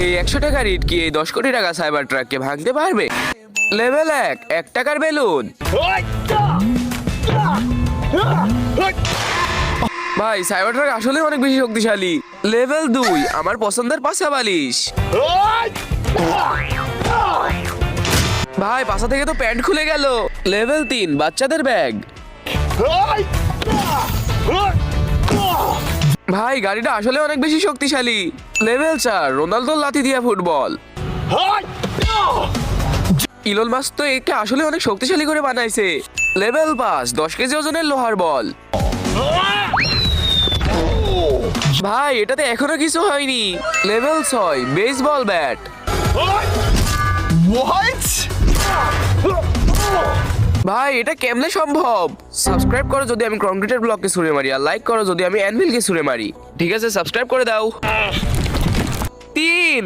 এই 100 টাকার ইট কি এই 10 কোটি টাকা সাইবার ট্রাককে ভাঙতে পারবে? লেভেল 1 টাকার বেলুন। ভাই সাইবার ট্রাক আসলে অনেক বেশি শক্তিশালী। লেভেল 2 আমার পছন্দের পাছা বালিশ। ভাই পাছা থেকে তো প্যান্ট খুলে গেল। লেভেল 3 বাচ্চাদের ব্যাগ। ভাই গাড়িটা আসলে অনেক বেশি শক্তিশালী। লেভেল 4 রোনালদোর লাথি দিয়া ফুটবল। ইলন মাস্ক তো একে আসলে অনেক শক্তিশালী করে বানাইছে। লেভেল 5 10 কেজি ওজনের লোহার বল। ভাই এটাতে এখনো কিছু হয়নি। Level 6 baseball bat. ভাই এটা কেমনে সম্ভব? সাবস্ক্রাইব করো যদি আমি কংক্রিটের ব্লককে ছুঁড়ে মারি, আর লাইক করো যদি আমি অ্যানভিলকে ছুঁড়ে মারি। ঠিক আছে সাবস্ক্রাইব করে দাও। 3